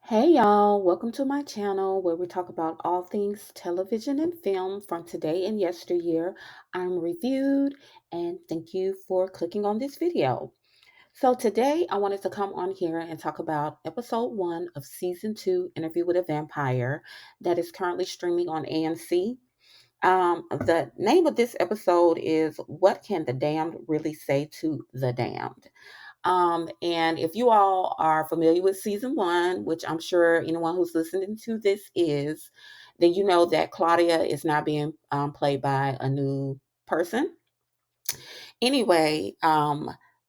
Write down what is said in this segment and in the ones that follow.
Hey y'all, welcome to my channel where we talk about all things television and film from today and yesteryear. I'm reviewed and thank you for clicking on this video. So today I wanted to come on here and talk about episode 1 of season 2, Interview with a Vampire, that is currently streaming on AMC. The name of this episode is What Can the Damned Really Say to the Damned? And if you all are familiar with season 1, which I'm sure anyone who's listening to this is, then you know that Claudia is now being played by a new person. Anyway,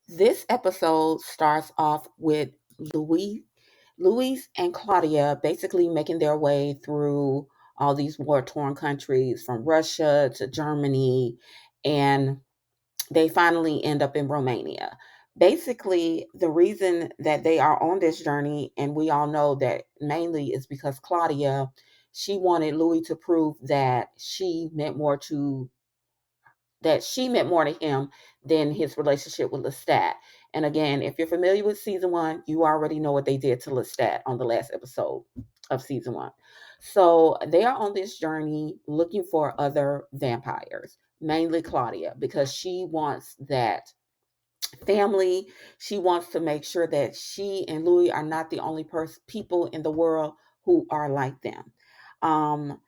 this episode starts off with Louis and Claudia basically making their way through all these war-torn countries from Russia to Germany, and they finally end up in Romania. Basically, the reason that they are on this journey, and we all know that mainly is because Claudia, she wanted Louis to prove that she meant more to him than his relationship with Lestat. And again, if you're familiar with season 1, you already know what they did to Lestat on the last episode of season 1. So they are on this journey looking for other vampires, mainly Claudia, because she wants that family. She wants to make sure that she and Louis are not the only people in the world who are like them. Um,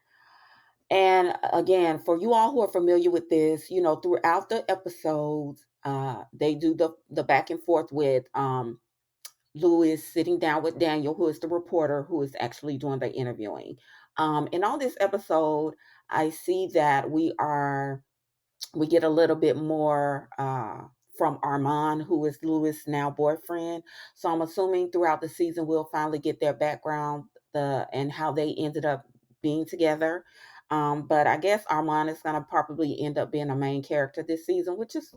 and again, for you all who are familiar with this, throughout the episodes, they do the back and forth with Louis sitting down with Daniel, who is the reporter who is actually doing the interviewing. In all this episode, I see that we get a little bit more from Armand, who is Louis' now boyfriend. So I'm assuming throughout the season we'll finally get their background, and how they ended up being together. But I guess Armand is gonna probably end up being a main character this season, which is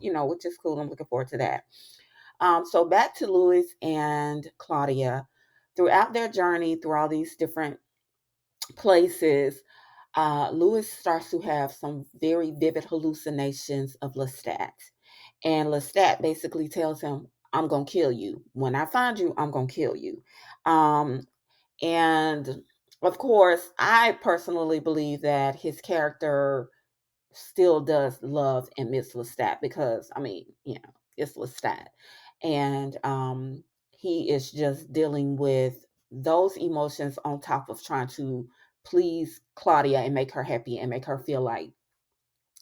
cool. I'm looking forward to that. So back to Louis and Claudia. Throughout their journey through all these different places, Louis starts to have some very vivid hallucinations of Lestat. And Lestat basically tells him, I'm going to kill you. When I find you, I'm going to kill you. Um, and of course, I personally believe that his character still does love and miss Lestat because, I mean, it's Lestat. And he is just dealing with those emotions on top of trying to please Claudia and make her happy and make her feel like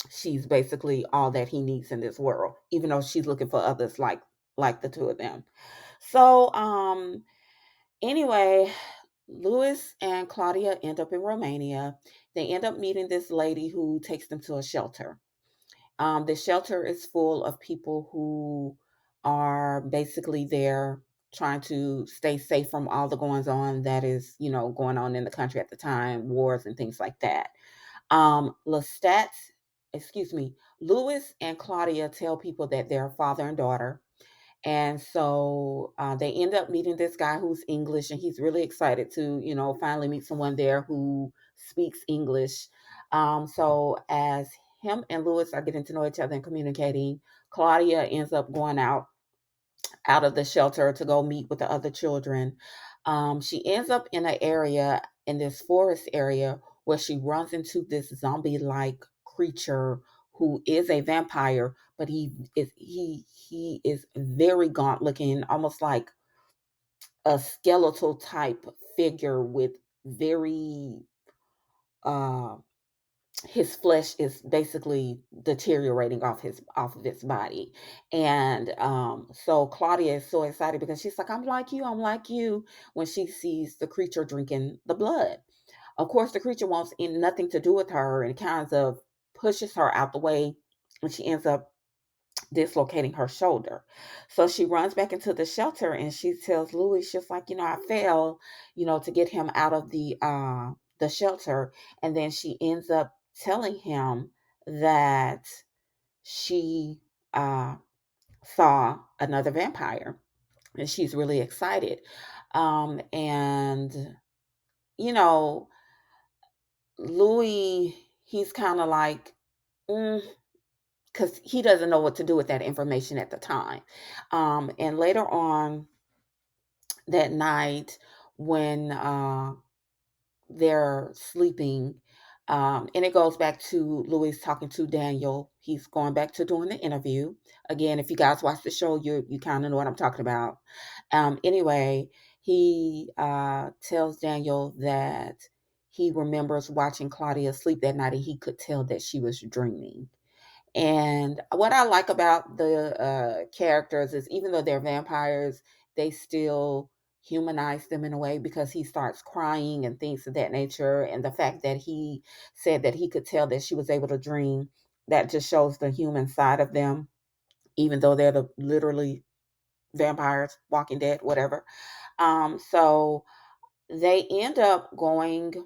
she's basically all that he needs in this world, even though she's looking for others like the two of them. So anyway, Louis and Claudia end up in Romania. They end up meeting this lady who takes them to a shelter. The shelter is full of people who are basically there trying to stay safe from all the goings on that is, going on in the country at the time, wars and things like that. Lestat, excuse me, Louis and Claudia tell people that they're father and daughter. And so they end up meeting this guy who's English, and he's really excited to, finally meet someone there who speaks English. So as him and Louis are getting to know each other and communicating, Claudia ends up going out of the shelter to go meet with the other children. She ends up in an area, in this forest area, where she runs into this zombie-like creature who is a vampire, but he is very gaunt looking, almost like a skeletal type figure with very uh his flesh is basically deteriorating off of his body. And so Claudia is so excited because she's like, I'm like you, when she sees the creature drinking the blood. Of course, the creature wants nothing to do with her and kind of pushes her out the way, and she ends up dislocating her shoulder. So she runs back into the shelter and she tells Louis, she's like, I fell, to get him out of the shelter. And then she ends up telling him that she uh saw another vampire, and she's really excited. And you know, Louis, he's kind of like, mm, because he doesn't know what to do with that information at the time. And later on that night, when they're sleeping. And it goes back to Louis talking to Daniel. He's going back to doing the interview. Again, if you guys watch the show, you kind of know what I'm talking about. Anyway, he tells Daniel that he remembers watching Claudia sleep that night and he could tell that she was dreaming. And what I like about the characters is even though they're vampires, they still humanize them in a way because he starts crying and things of that nature. And the fact that he said that he could tell that she was able to dream, that just shows the human side of them, even though they're the literally vampires, Walking Dead, whatever. So they end up going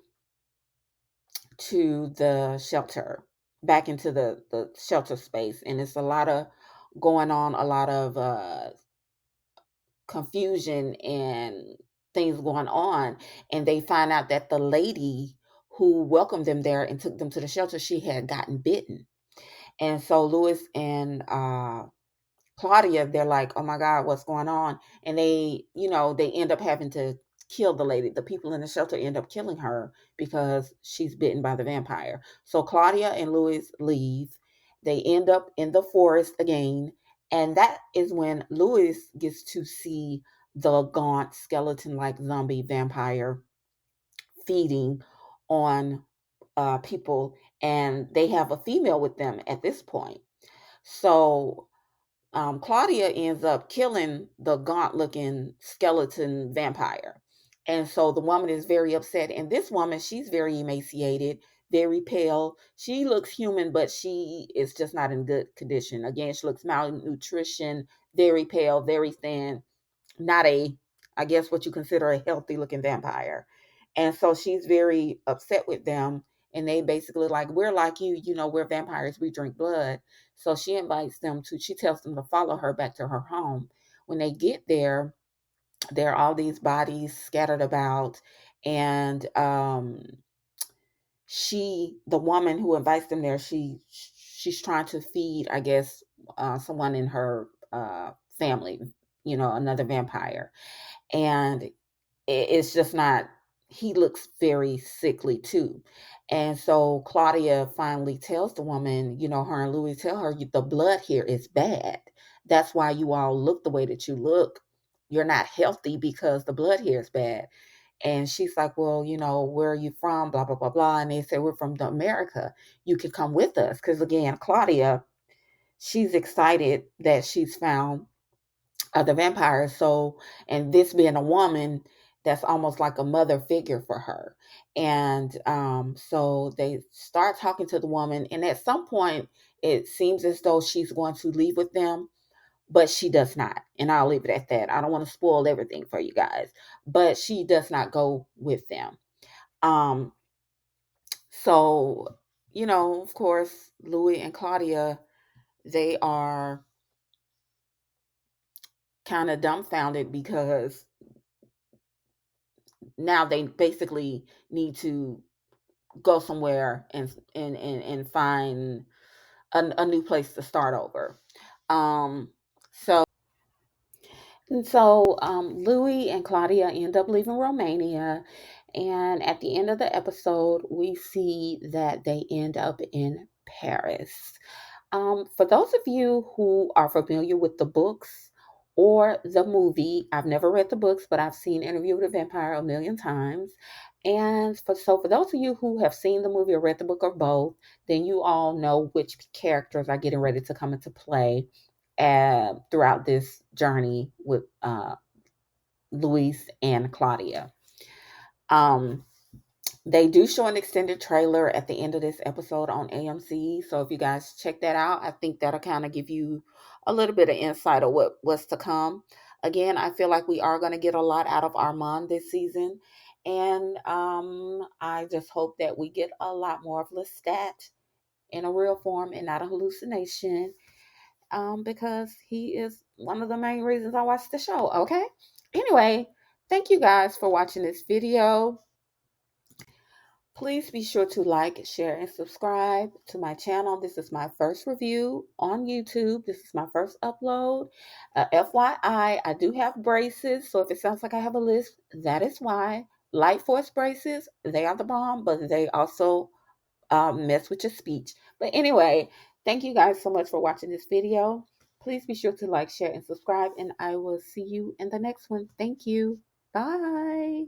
to the shelter, back into the shelter space, and it's a lot of going on, a lot of confusion and things going on. And they find out that the lady who welcomed them there and took them to the shelter, she had gotten bitten. And so Louis and Claudia, they're like, oh my God, what's going on? And they end up having to kill the lady. The people in the shelter end up killing her because she's bitten by the vampire. So Claudia and Louis leave. They end up in the forest again. And that is when Louis gets to see the gaunt skeleton like zombie vampire feeding on people. And they have a female with them at this point. So Claudia ends up killing the gaunt looking skeleton vampire. And so the woman is very upset. And this woman, she's very emaciated, very pale. She looks human, but she is just not in good condition. Again, she looks malnutrition, very pale, very thin, not a, I guess, what you consider a healthy looking vampire. And so she's very upset with them. And they basically like, we're like you, we're vampires, we drink blood. So she tells them to follow her back to her home. When they get there are all these bodies scattered about. And the woman who invites them there, she's trying to feed, I guess, someone in her family, another vampire. And it's just not, he looks very sickly too. And so Claudia finally tells the woman, her and Louis tell her, the blood here is bad. That's why you all look the way that you look. You're not healthy because the blood here is bad. And she's like, well, where are you from? Blah, blah, blah, blah. And they say, we're from America. You can come with us. Because again, Claudia, she's excited that she's found the vampire. So, and this being a woman, that's almost like a mother figure for her. And so they start talking to the woman. And at some point, it seems as though she's going to leave with them, but she does not. And I'll leave it at that. I don't want to spoil everything for you guys, but she does not go with them. Um, so, of course, Louis and Claudia, they are kind of dumbfounded because now they basically need to go somewhere and find a new place to start over. Um, so Louis and Claudia end up leaving Romania, and at the end of the episode, we see that they end up in Paris. For those of you who are familiar with the books or the movie, I've never read the books, but I've seen Interview with a Vampire a million times. And for those of you who have seen the movie or read the book or both, then you all know which characters are getting ready to come into play throughout this journey with Luis and Claudia. Um, they do show an extended trailer at the end of this episode on AMC. So if you guys check that out, I think that'll kind of give you a little bit of insight of what's to come. Again, I feel like we are going to get a lot out of Armand this season. And I just hope that we get a lot more of Lestat in a real form and not a hallucination, because he is one of the main reasons I watched the show. Okay. Anyway, thank you guys for watching this video. Please be sure to like, share, and subscribe to my channel. This is my first review on YouTube. This is my first upload. FYI, I do have braces, so if it sounds like I have a list, that is why. Light Force braces, they are the bomb, but they also mess with your speech. But anyway, thank you guys so much for watching this video. Please be sure to like, share, and subscribe, and I will see you in the next one. Thank you. Bye.